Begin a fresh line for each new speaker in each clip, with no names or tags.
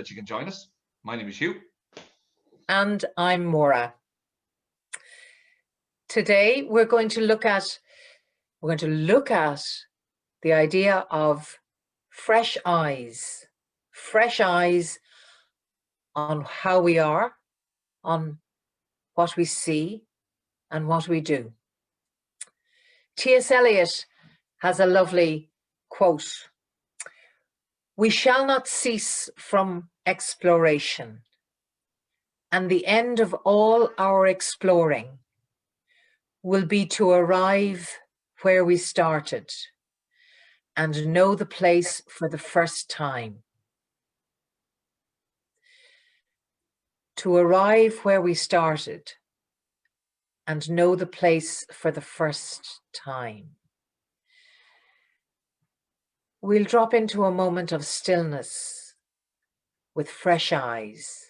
that you can join us. My name is Hugh.
And I'm Maura. Today we're going to look at the idea of fresh eyes on how we are, on what we see and what we do. T.S. Eliot has a lovely quote: "We shall not cease from exploration, and the end of all our exploring will be to arrive where we started and know the place for the first time." To arrive where we started and know the place for the first time. We'll drop into a moment of stillness with fresh eyes.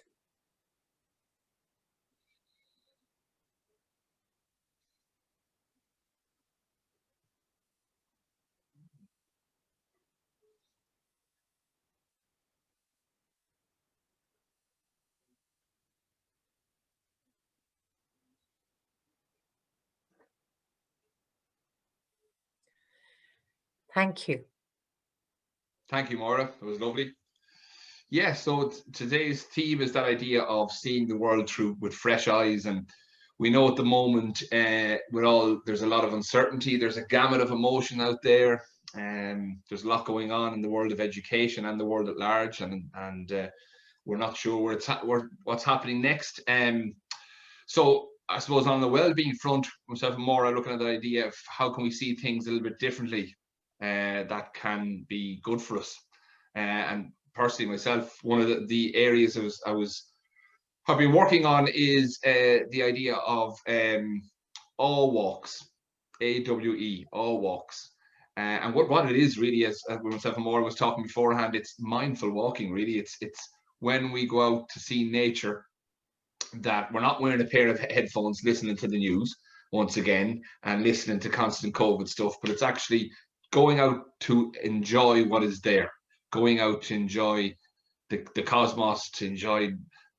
Thank you.
Thank you, Maura. It was lovely. Yeah, so today's theme is that idea of seeing the world through with fresh eyes. And we know at the moment, there's a lot of uncertainty. There's a gamut of emotion out there. There's a lot going on in the world of education and the world at large, and we're not sure what's happening next. So I suppose on the well-being front, myself and Maura are looking at the idea of how can we see things a little bit differently that can be good for us. And personally, myself, one of the areas I've been working on is the idea of all walks, AWE, all walks. And what it is really, as myself and Maura was talking beforehand, it's mindful walking. Really, it's when we go out to see nature, that we're not wearing a pair of headphones listening to the news once again and listening to constant COVID stuff, but it's actually going out to enjoy what is there, going out to enjoy the cosmos, to enjoy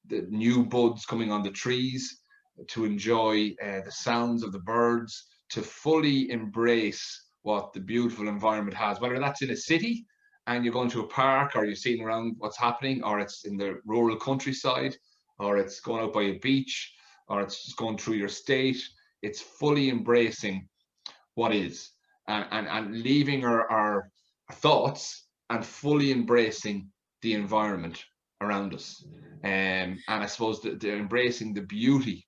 the new buds coming on the trees, to enjoy the sounds of the birds, to fully embrace what the beautiful environment has, whether that's in a city and you're going to a park, or you're seeing around what's happening, or it's in the rural countryside, or it's going out by a beach, or it's just going through your state. It's fully embracing what is, and leaving our thoughts and fully embracing the environment around us. And I suppose they're embracing the beauty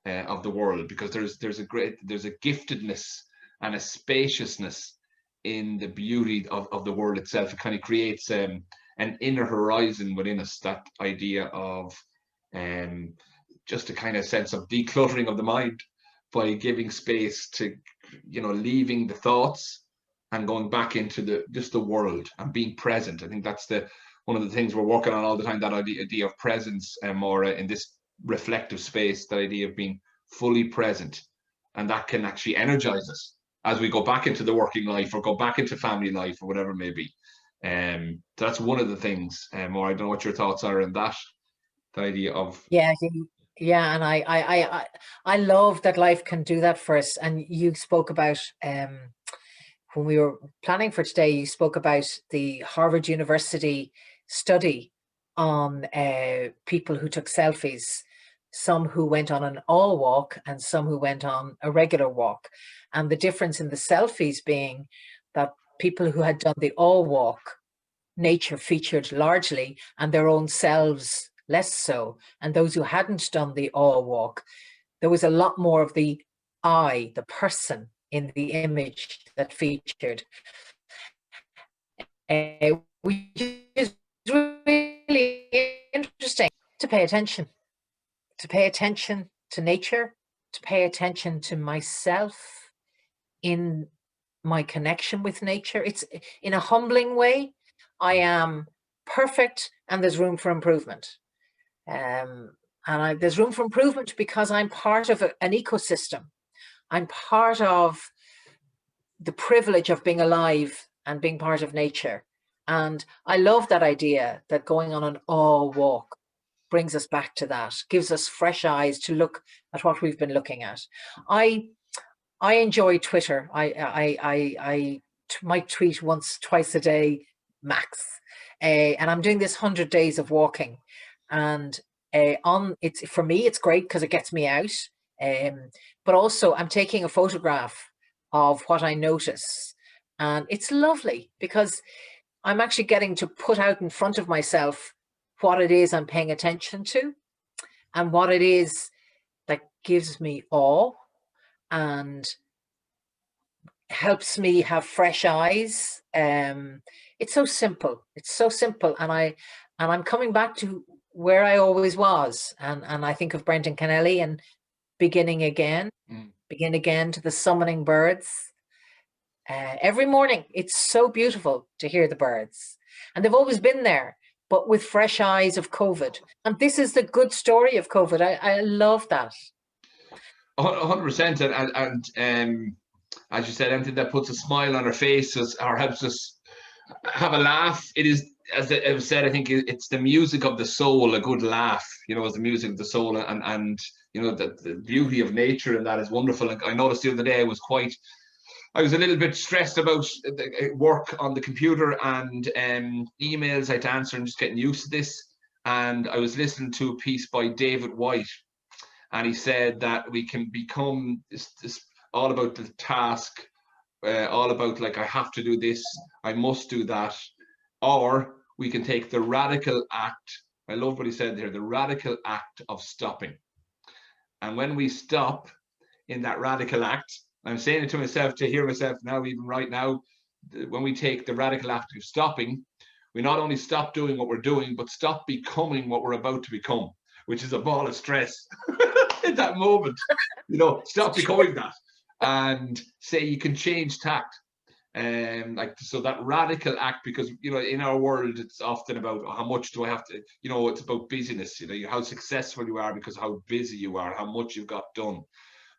of the world, because there's a giftedness and a spaciousness in the beauty of the world itself. It kind of creates an inner horizon within us, that idea of just a kind of sense of decluttering of the mind by giving space to, leaving the thoughts and going back into just the world and being present. I think that's one of the things we're working on all the time, that idea of presence, Maura, in this reflective space, that idea of being fully present. And that can actually energize us as we go back into the working life, or go back into family life, or whatever it may be. That's one of the things, Maura. I don't know what your thoughts are on that, the idea of...
Yeah, and I love that life can do that for us. And you spoke about, when we were planning for today, you spoke about the Harvard University study on people who took selfies, some who went on an all walk and some who went on a regular walk. And the difference in the selfies being that people who had done the all walk, nature featured largely, and their own selves less so. And those who hadn't done the all walk, there was a lot more of the I, the person, in the image that featured, which is really interesting. To pay attention to nature, to pay attention to myself in my connection with nature. It's in a humbling way. I am perfect and there's room for improvement. There's room for improvement because I'm part of an ecosystem. I'm part of the privilege of being alive and being part of nature. And I love that idea that going on an awe walk brings us back to that, gives us fresh eyes to look at what we've been looking at. I enjoy Twitter. I might tweet once, twice a day, max. And I'm doing this 100 days of walking. And for me, it's great because it gets me out. But also I'm taking a photograph of what I notice. And it's lovely because I'm actually getting to put out in front of myself what it is I'm paying attention to and what it is that gives me awe and helps me have fresh eyes. It's so simple. It's so simple. And I'm coming back to where I always was. And I think of Brendan Kennelly and beginning again, begin again to the summoning birds. Every morning, it's so beautiful to hear the birds. And they've always been there, but with fresh eyes of COVID. And this is the good story of COVID. I love that.
100%. And as you said, anything that puts a smile on our faces or helps us have a laugh, it is, as I said, I think it's the music of the soul. A good laugh, is the music of the soul. And the beauty of nature, and that is wonderful. And I noticed the other day I was a little bit stressed about work on the computer and emails I had to answer and just getting used to this. And I was listening to a piece by David White, and he said that we can become this all about the task, all about like, I have to do this, I must do that, or we can take the radical act. I love what he said there, the radical act of stopping. And when we stop in that radical act, I'm saying it to myself, to hear myself now, even right now, when we take the radical act of stopping, we not only stop doing what we're doing, but stop becoming what we're about to become, which is a ball of stress in that moment. Stop becoming that and say you can change tact. So that radical act, because in our world it's often about how much do I have to, it's about busyness, how successful you are because how busy you are, how much you've got done.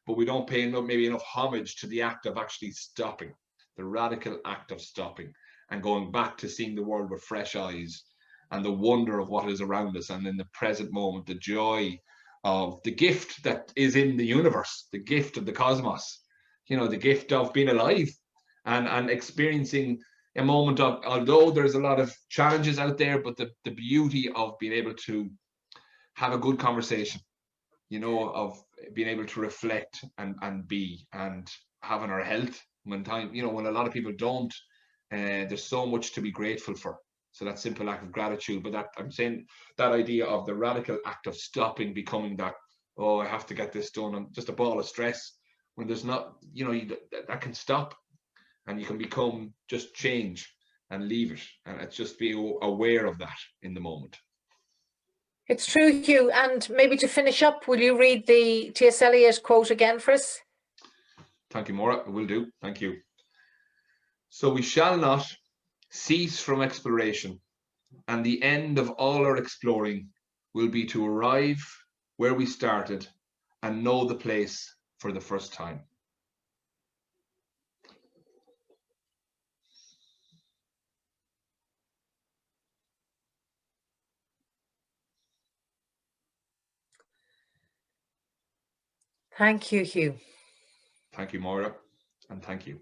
But we don't pay maybe enough homage to the act of actually stopping, the radical act of stopping and going back to seeing the world with fresh eyes and the wonder of what is around us, and in the present moment, the joy of the gift that is in the universe, the gift of the cosmos, the gift of being alive and experiencing a moment of, although there's a lot of challenges out there, but the beauty of being able to have a good conversation, of being able to reflect and be, and having our health when when a lot of people don't. There's so much to be grateful for. So that simple act of gratitude, but that I'm saying that idea of the radical act of stopping becoming that, I have to get this done, and just a ball of stress when there's not, that can stop, and you can become just change and leave it, and it's just be aware of that in the moment.
It's true, Hugh. And maybe to finish up, will you read the T.S. Eliot quote again for us?
Thank you, Maura. I will do. Thank you. So we shall not cease from exploration, and the end of all our exploring will be to arrive where we started and know the place for the first time.
Thank you, Hugh.
Thank you, Maura, and thank you.